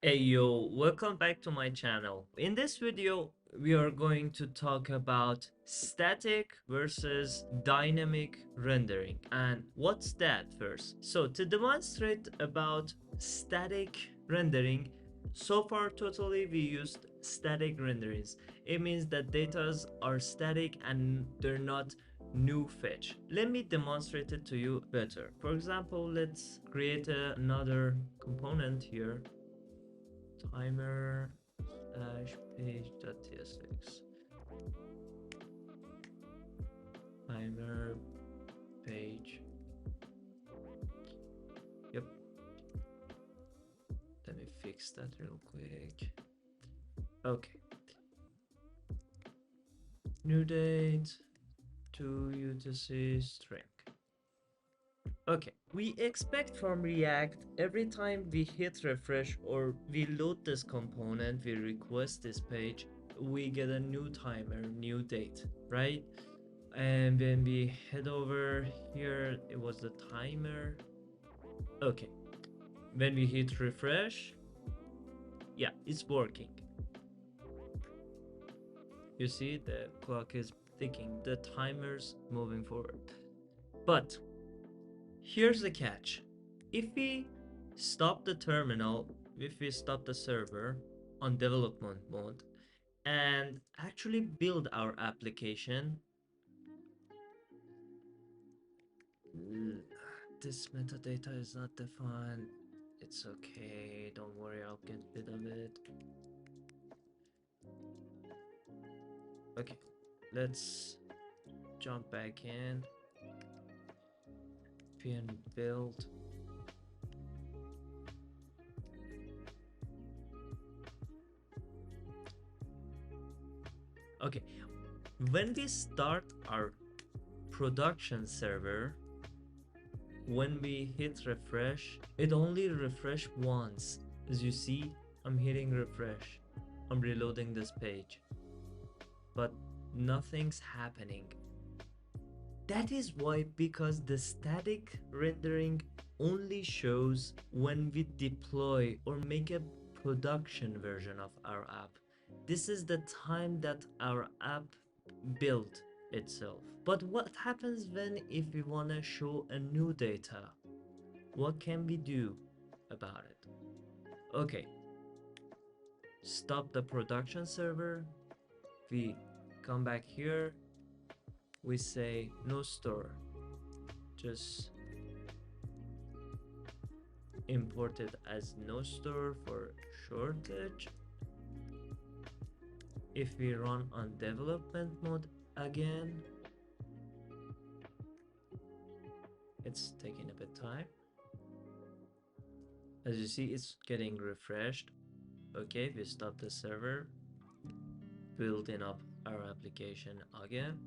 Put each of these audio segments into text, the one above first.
Hey yo, welcome back to my channel. In this video, we are going to talk about static versus dynamic rendering. And what's that first? So to demonstrate about static rendering, so far totally we used static renderings. It means that data are static and they're not new fetch. Let me demonstrate it to you better. For example, let's create another component here, timer slash page.tsx, timer page. Yep, let me fix that real quick. Okay, new date to UTC string. Okay, we expect from React every time we hit refresh or we load this component, we request this page, we get a new timer, new date, right? And when we head over here, it was the timer. Okay, when we hit refresh, yeah, it's working. You see the clock is ticking, the timer's moving forward. But here's the catch. If we stop the terminal, if we stop the server on development mode and actually build our application, this metadata is not defined. It's okay, don't worry, I'll get rid of it. Okay, let's jump back in, pin build. Okay, when we start our production server, when we hit refresh, it only refresh once. As you see, I'm hitting refresh, I'm reloading this page, but nothing's happening. That is why, because the static rendering only shows when we deploy or make a production version of our app. This is the time that our app built itself. But what happens when if we want to show a new data? What can we do about it? Okay, stop the production server. We come back here. We say no store. Just import it as no store for shortage. If we run on development mode again, it's taking a bit time. As you see, it's getting refreshed. Okay, we stop the server, building up our application again.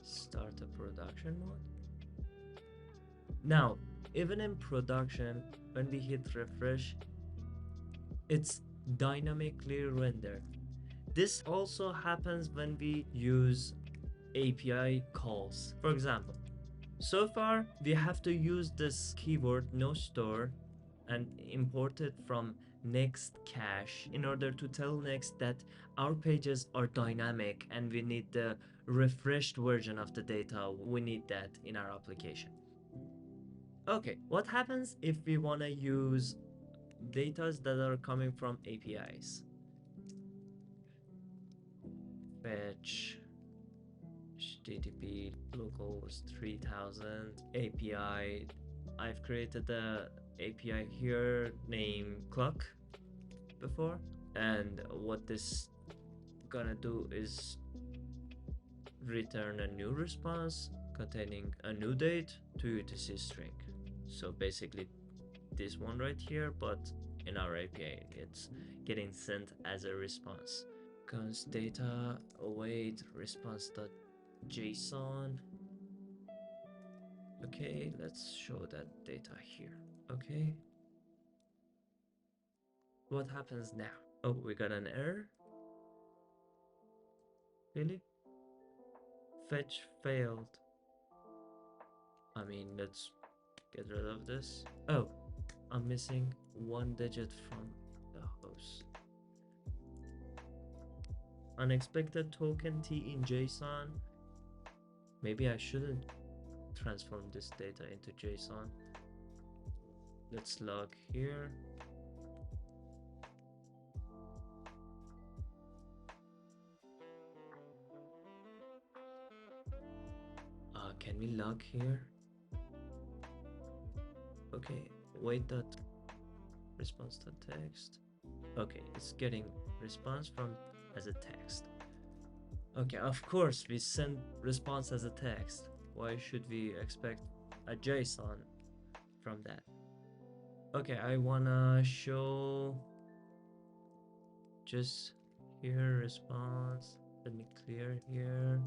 Start the production mode. Now, even in production, when we hit refresh, it's dynamically rendered. This also happens when we use API calls. For example, so far we have to use this keyword no store and import it from next cache in order to tell next that our pages are dynamic and we need the refreshed version of the data. We need that in our application. Okay, what happens if we want to use data that are coming from APIs? Fetch HTTP localhost 3000 API. I've created the API here named clock before, and what this gonna do is return a new response containing a new date to UTC string. So basically this one right here, but in our API it's getting sent as a response. Const data await response.json. Okay, let's show that data here. Okay, what happens now? Oh, we got an error. Really? Fetch failed. I mean, let's get rid of this. Oh, I'm missing one digit from the host. Unexpected token T in JSON. Maybe I shouldn't transform this data into JSON. Let's log here. Can we log here? Okay, wait that response to text. Okay, it's getting response from as a text. Okay, of course we send response as a text. Why should we expect a JSON from that? Okay, I wanna show just here response. Let me clear here.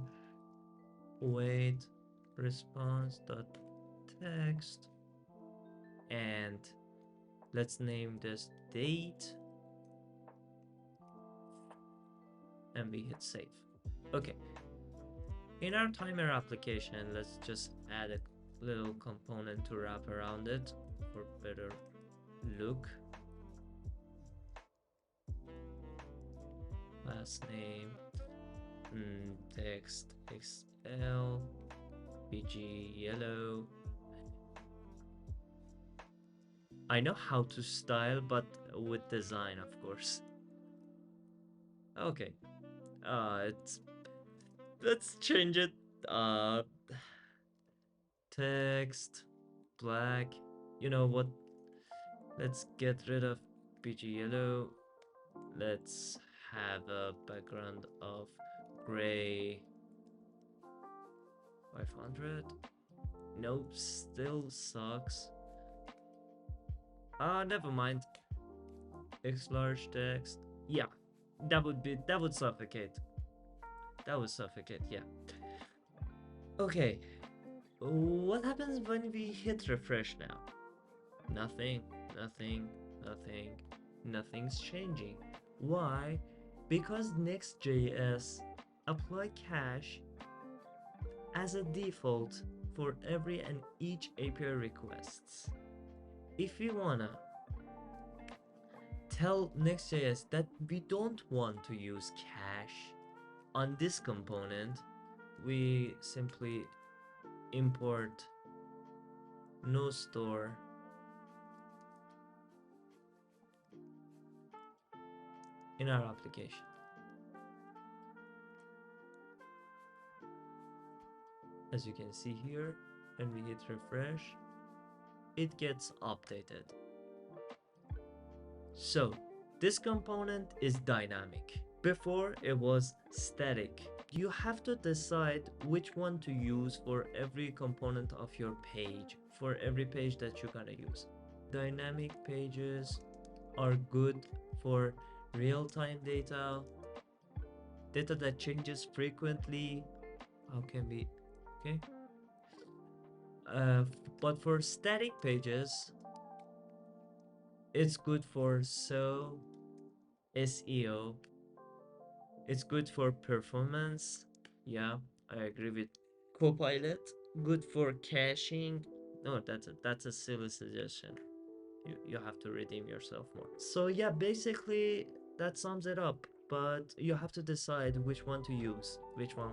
Wait response dot text, and let's name this date, and we hit save. Okay, in our timer application, let's just add a little component to wrap around it for better look. Last name, text XL, BG yellow. I know how to style, but with design, of course. Okay, let's change it. Text black. You know what? Let's get rid of BG yellow. Let's have a background of gray 500. Nope, still sucks. Never mind. X large text. Yeah, that would suffocate. That would suffocate, yeah. Okay, what happens when we hit refresh now? Nothing, nothing, nothing, nothing's changing. Why? Because NextJS apply cache as a default for every and each API requests. If we wanna tell NextJS that we don't want to use cache on this component, we simply import no store in our application. As you can see here, when we hit refresh, it gets updated. So this component is dynamic. Before it was static. You have to decide which one to use for every component of your page, for every page that you're gonna use. Dynamic pages are good for real-time data, data that changes frequently. How can we, okay? But for static pages, it's good for SEO. It's good for performance. Yeah, I agree with Copilot. Good for caching. No, that's a silly suggestion. You have to redeem yourself more. So yeah, basically that sums it up. But you have to decide which one to use. Which one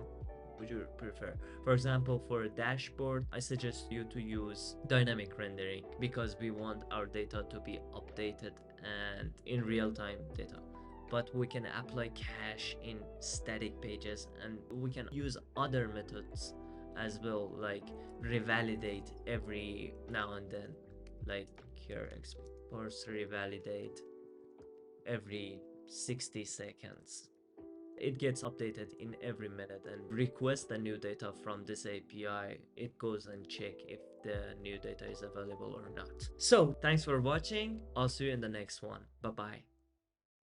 would you prefer? For example, for a dashboard, I suggest you to use dynamic rendering because we want our data to be updated and in real-time data. But we can apply cache in static pages, and we can use other methods as well, like revalidate every now and then, like here parse revalidate every 60 seconds. It gets updated in every minute, and request the new data from this API. It goes and check if the new data is available or not. So thanks for watching. I'll see you in the next one. Bye bye.